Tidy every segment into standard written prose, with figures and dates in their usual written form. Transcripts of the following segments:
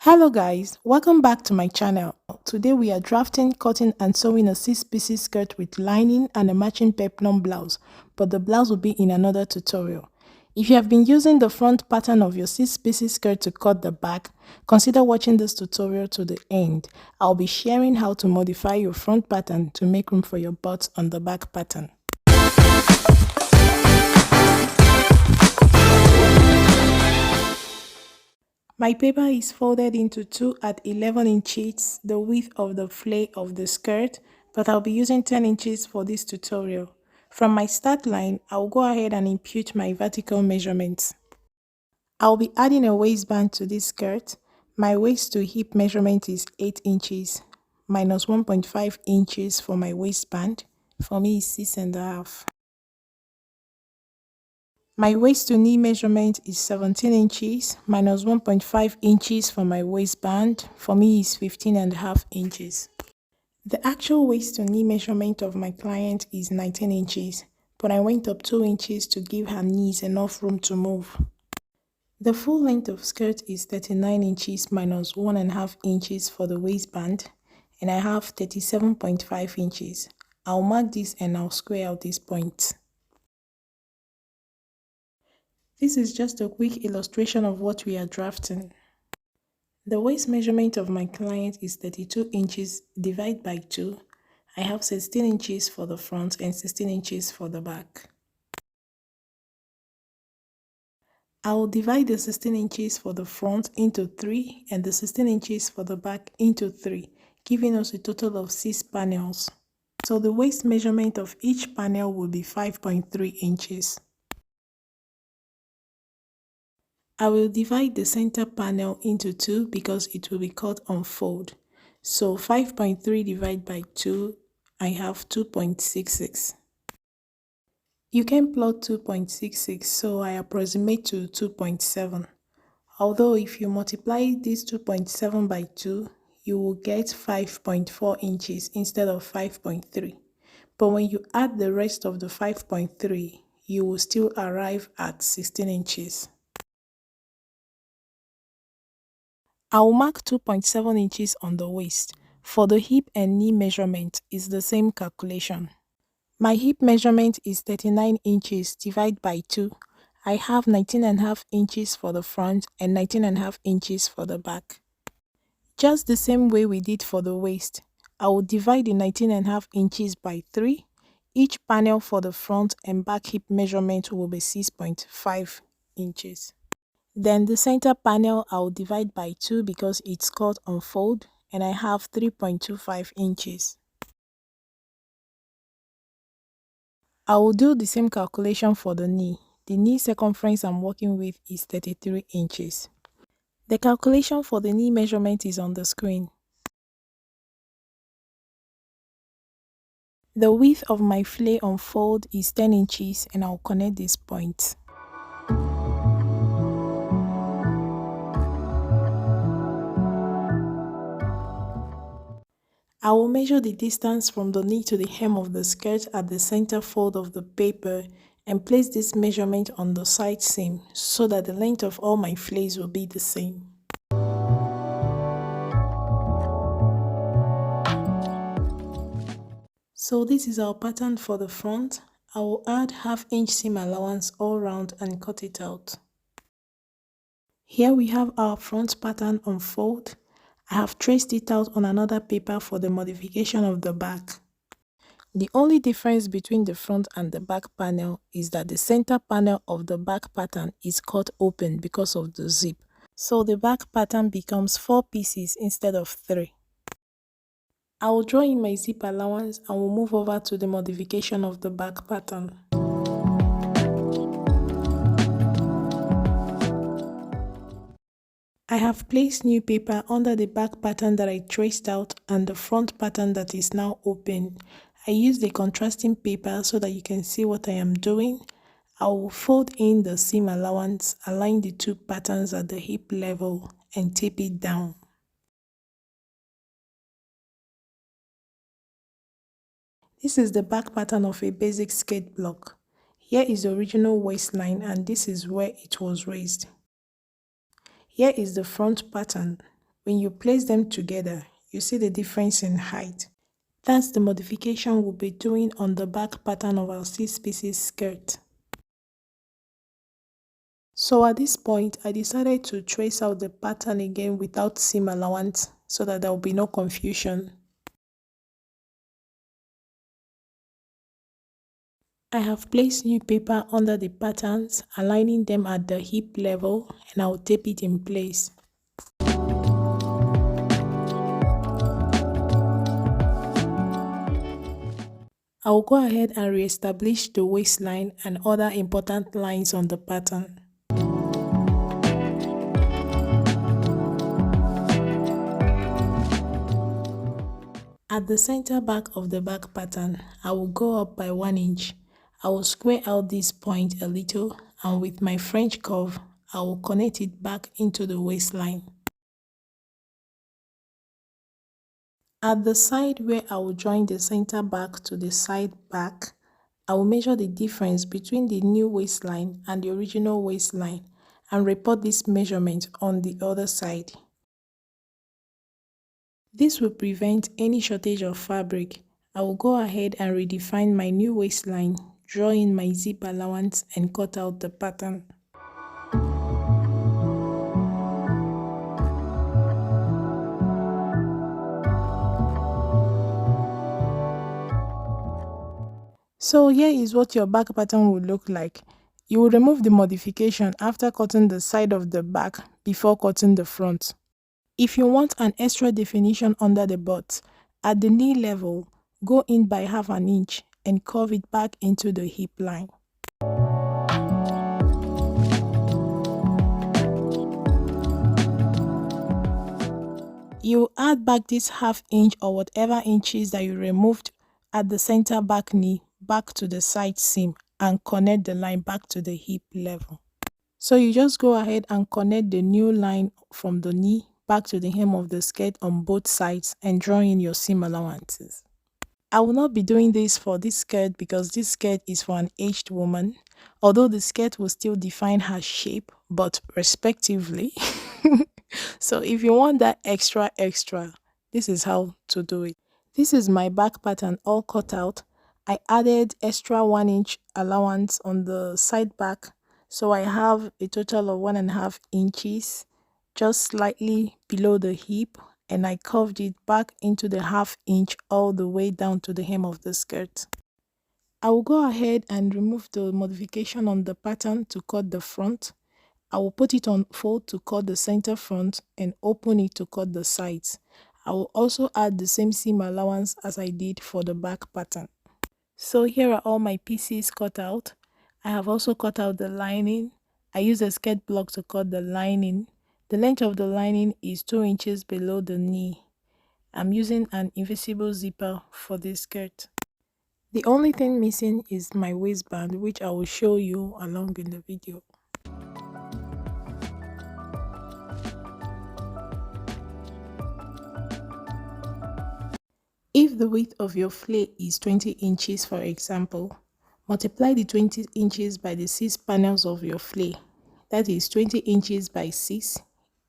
Hello guys, welcome back to my channel. Today we are drafting, cutting and sewing a 6-piece skirt with lining and a matching peplum blouse, but the blouse will be in another tutorial. If you have been using the front pattern of your 6-piece skirt to cut the back, consider watching this tutorial to the end. I'll be sharing how to modify your front pattern to make room for your butts on the back pattern. My paper is folded into 2 at 11 inches, the width of the flare of the skirt, but I'll be using 10 inches for this tutorial. From my start line, I'll go ahead and impute my vertical measurements. I'll be adding a waistband to this skirt. My waist to hip measurement is 8 inches, minus 1.5 inches for my waistband. For me, it's 6.5. My waist to knee measurement is 17 inches, minus 1.5 inches for my waistband. For me is 15.5 inches. The actual waist to knee measurement of my client is 19 inches, but I went up 2 inches to give her knees enough room to move. The full length of skirt is 39 inches minus 1.5 inches for the waistband, and I have 37.5 inches. I'll mark this and I'll square out these points. This is just a quick illustration of what we are drafting. The waist measurement of my client is 32 inches divided by 2. I have 16 inches for the front and 16 inches for the back. I will divide the 16 inches for the front into 3 and the 16 inches for the back into 3, giving us a total of 6 panels. So the waist measurement of each panel will be 5.3 inches. I will divide the center panel into 2 because it will be cut on fold. So 5.3 divided by 2, I have 2.66. You can plot 2.66, so I approximate to 2.7. Although if you multiply this 2.7 by 2, you will get 5.4 inches instead of 5.3. But when you add the rest of the 5.3, you will still arrive at 16 inches. I will mark 2.7 inches on the waist. For the hip and knee measurement is the same calculation. My hip measurement is 39 inches divided by 2. I have 19.5 inches for the front and 19.5 inches for the back. Just the same way we did for the waist, I will divide the 19.5 inches by 3. Each panel for the front and back hip measurement will be 6.5 inches. Then the center panel I will divide by 2 because it's cut on fold, and I have 3.25 inches. I will do the same calculation for the knee. The knee circumference I'm working with is 33 inches. The calculation for the knee measurement is on the screen. The width of my flare on fold is 10 inches and I'll connect these points. I will measure the distance from the knee to the hem of the skirt at the center fold of the paper and place this measurement on the side seam so that the length of all my flares will be the same. So this is our pattern for the front. I will add half-inch seam allowance all round and cut it out. Here we have our front pattern on fold. I have traced it out on another paper for the modification of the back. The only difference between the front and the back panel is that the center panel of the back pattern is cut open because of the zip. So the back pattern becomes 4 pieces instead of 3. I will draw in my zip allowance and will move over to the modification of the back pattern. I have placed new paper under the back pattern that I traced out and the front pattern that is now open. I use the contrasting paper so that you can see what I am doing. I will fold in the seam allowance, align the two patterns at the hip level and tape it down. This is the back pattern of a basic skirt block. Here is the original waistline and this is where it was raised. Here is the front pattern. When you place them together, you see the difference in height. That's the modification we'll be doing on the back pattern of our 6-pieces skirt. So at this point, I decided to trace out the pattern again without seam allowance so that there will be no confusion. I have placed new paper under the patterns, aligning them at the hip level, and I'll tape it in place. I'll go ahead and re-establish the waistline and other important lines on the pattern. At the center back of the back pattern, I will go up by 1 inch. I will square out this point a little, and with my French curve, I will connect it back into the waistline. At the side where I will join the center back to the side back, I will measure the difference between the new waistline and the original waistline and report this measurement on the other side. This will prevent any shortage of fabric. I will go ahead and redefine my new waistline, draw in my zip allowance and cut out the pattern. So here is what your back pattern will look like. You will remove the modification after cutting the side of the back before cutting the front. If you want an extra definition under the butt, at the knee level, go in by half an inch and curve it back into the hip line. You add back this half inch or whatever inches that you removed at the center back knee back to the side seam and connect the line back to the hip level. So you just go ahead and connect the new line from the knee back to the hem of the skirt on both sides and draw in your seam allowances. I will not be doing this for this skirt because this skirt is for an aged woman, although the skirt will still define her shape, but respectively. So if you want that extra, this is how to do it. This is my back pattern all cut out. I added extra 1 inch allowance on the side back, so I have a total of 1.5 inches, just slightly below the hip, and I curved it back into the half inch all the way down to the hem of the skirt. I will go ahead and remove the modification on the pattern to cut the front. I will put it on fold to cut the center front and open it to cut the sides. I will also add the same seam allowance as I did for the back pattern. So here are all my pieces cut out. I have also cut out the lining. I use a skirt block to cut the lining. The length of the lining is 2 inches below the knee. I'm using an invisible zipper for this skirt. The only thing missing is my waistband, which I will show you along in the video. If the width of your flare is 20 inches, for example, multiply the 20 inches by the 6 panels of your flare. That is 20 inches by 6.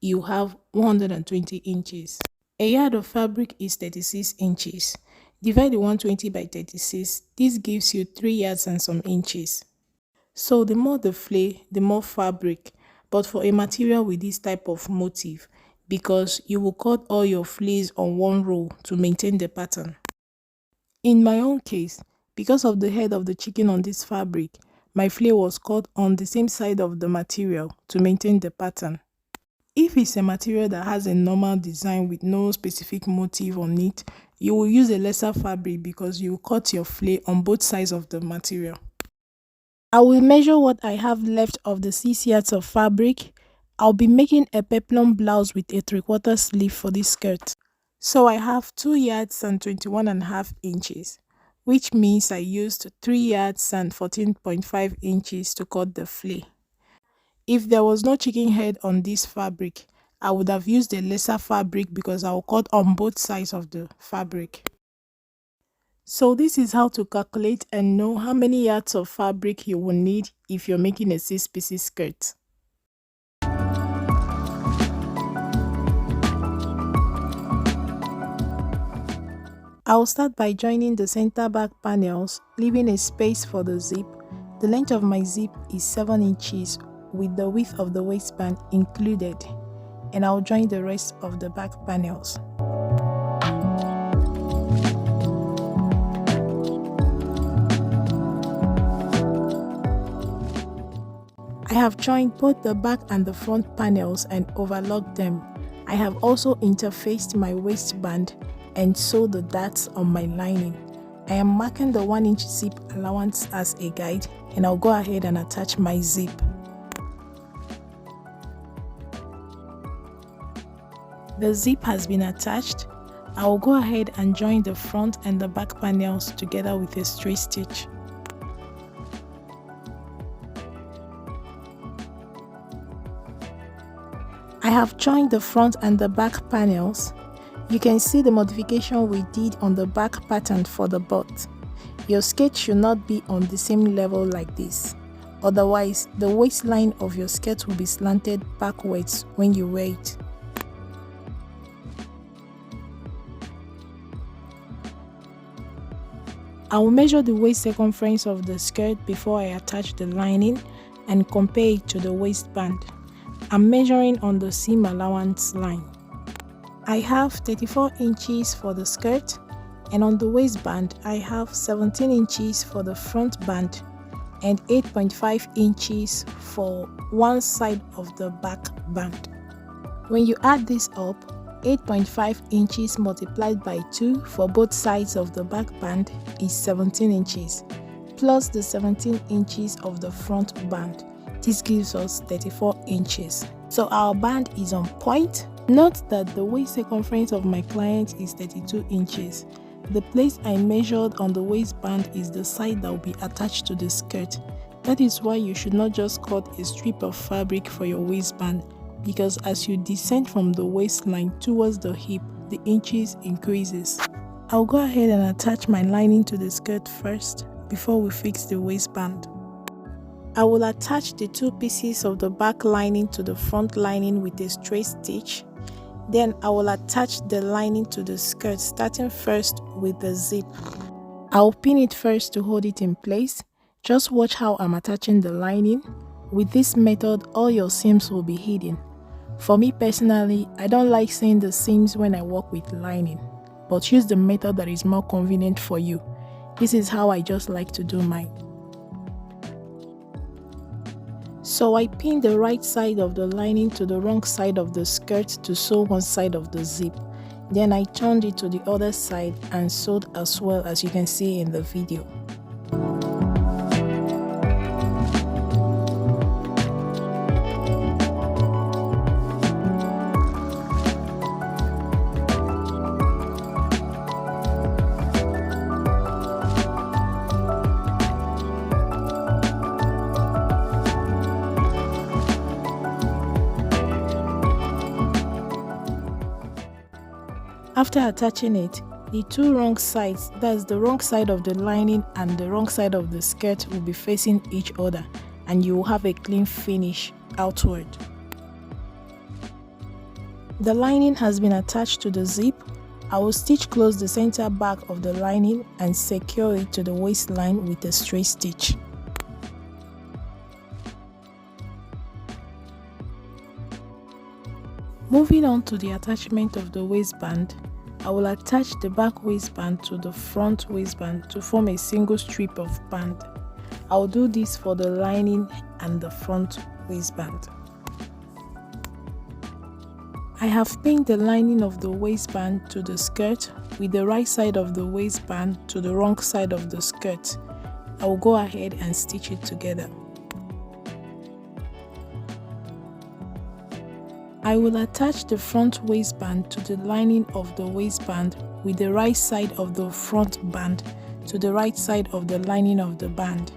You have 120 inches. A yard of fabric is 36 inches. Divide the 120 by 36. This gives you 3 yards and some inches. So the more the flare, the more fabric, but for a material with this type of motif, because you will cut all your flares on one row to maintain the pattern. In my own case, because of the head of the chicken on this fabric, my flare was cut on the same side of the material to maintain the pattern. If it's a material that has a normal design with no specific motif on it, you will use a lesser fabric because you cut your flare on both sides of the material. I will measure what I have left of the 6 yards of fabric. I'll be making a peplum blouse with a 3/4 sleeve for this skirt. So I have 2 yards and 21.5 inches, which means I used 3 yards and 14.5 inches to cut the flare. If there was no chicken head on this fabric, I would have used a lesser fabric because I will cut on both sides of the fabric. So this is how to calculate and know how many yards of fabric you will need if you're making a 6-piece skirt. I'll start by joining the center back panels, leaving a space for the zip. The length of my zip is 7 inches with the width of the waistband included, and I'll join the rest of the back panels. I have joined both the back and the front panels and overlocked them. I have also interfaced my waistband and sewed the darts on my lining. I am marking the 1-inch zip allowance as a guide, and I'll go ahead and attach my zip. The zip has been attached. I will go ahead and join the front and the back panels together with a straight stitch. I have joined the front and the back panels. You can see the modification we did on the back pattern for the butt. Your skirt should not be on the same level like this. Otherwise, the waistline of your skirt will be slanted backwards when you wear it. I will measure the waist circumference of the skirt before I attach the lining and compare it to the waistband. I'm measuring on the seam allowance line. I have 34 inches for the skirt, and on the waistband I have 17 inches for the front band and 8.5 inches for one side of the back band. When you add this up, 8.5 inches multiplied by 2 for both sides of the back band is 17 inches, plus the 17 inches of the front band. This gives us 34 inches. So our band is on point. Note that the waist circumference of my client is 32 inches. The place I measured on the waistband is the side that will be attached to the skirt. That is why you should not just cut a strip of fabric for your waistband, because as you descend from the waistline towards the hip, the inches increases. I'll go ahead and attach my lining to the skirt first before we fix the waistband. I will attach the two pieces of the back lining to the front lining with a straight stitch. Then I will attach the lining to the skirt, starting first with the zip. I'll pin it first to hold it in place. Just watch how I'm attaching the lining. With this method, all your seams will be hidden. For me personally, I don't like seeing the seams when I work with lining, but use the method that is more convenient for you. This is how I just like to do mine. So I pinned the right side of the lining to the wrong side of the skirt to sew one side of the zip. Then I turned it to the other side and sewed as well, as you can see in the video. After attaching it, the two wrong sides, that's the wrong side of the lining and the wrong side of the skirt, will be facing each other, and you will have a clean finish outward. The lining has been attached to the zip. I will stitch close the center back of the lining and secure it to the waistline with a straight stitch. Moving on to the attachment of the waistband, I will attach the back waistband to the front waistband to form a single strip of band. I will do this for the lining and the front waistband. I have pinned the lining of the waistband to the skirt with the right side of the waistband to the wrong side of the skirt. I will go ahead and stitch it together. I will attach the front waistband to the lining of the waistband with the right side of the front band to the right side of the lining of the band.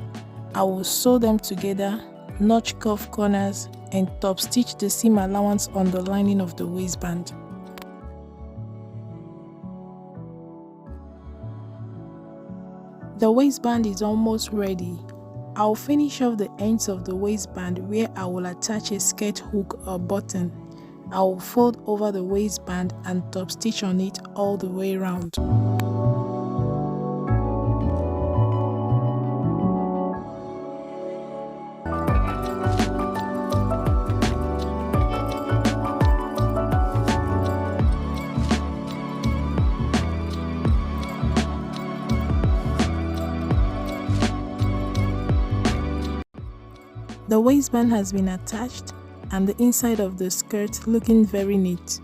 I will sew them together, notch cuff corners, and top stitch the seam allowance on the lining of the waistband. The waistband is almost ready. I'll finish off the ends of the waistband where I will attach a skirt hook or button. I will fold over the waistband and top stitch on it all the way around. The waistband has been attached and the inside of the skirt looking very neat.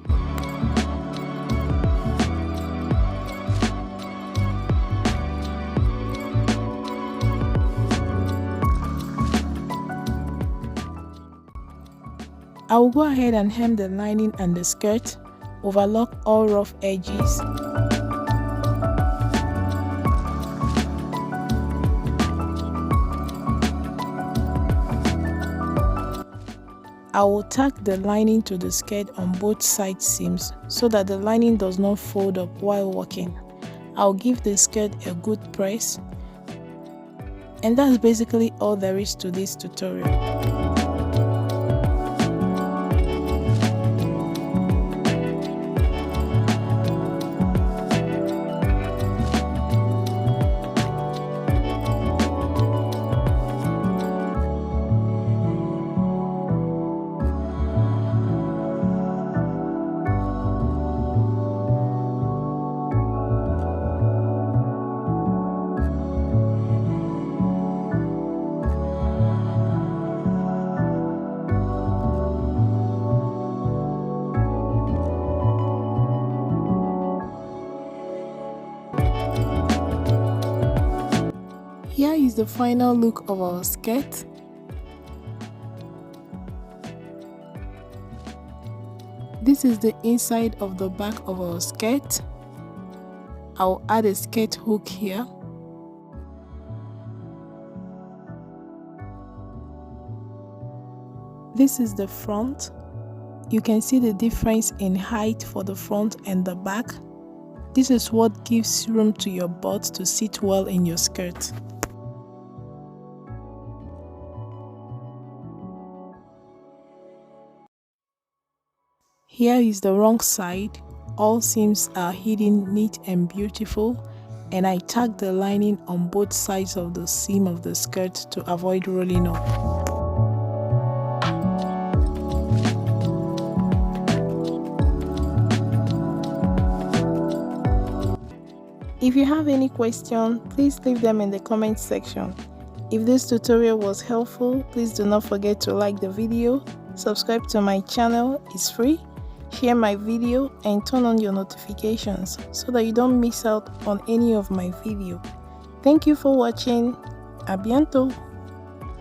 I will go ahead and hem the lining and the skirt, overlock all rough edges. I will tack the lining to the skirt on both side seams so that the lining does not fold up while working. I'll give the skirt a good press. And that's basically all there is to this tutorial. Here is the final look of our skirt. This is the inside of the back of our skirt. I'll add a skirt hook here. This is the front. You can see the difference in height for the front and the back. This is what gives room to your butt to sit well in your skirt. Here is the wrong side. All seams are hidden neat and beautiful, and I tacked the lining on both sides of the seam of the skirt to avoid rolling up. If you have any question, please leave them in the comment section. If this tutorial was helpful, please do not forget to like the video, subscribe to my channel, it's free, share my video and turn on your notifications so that you don't miss out on any of my video. Thank you for watching. A bientôt.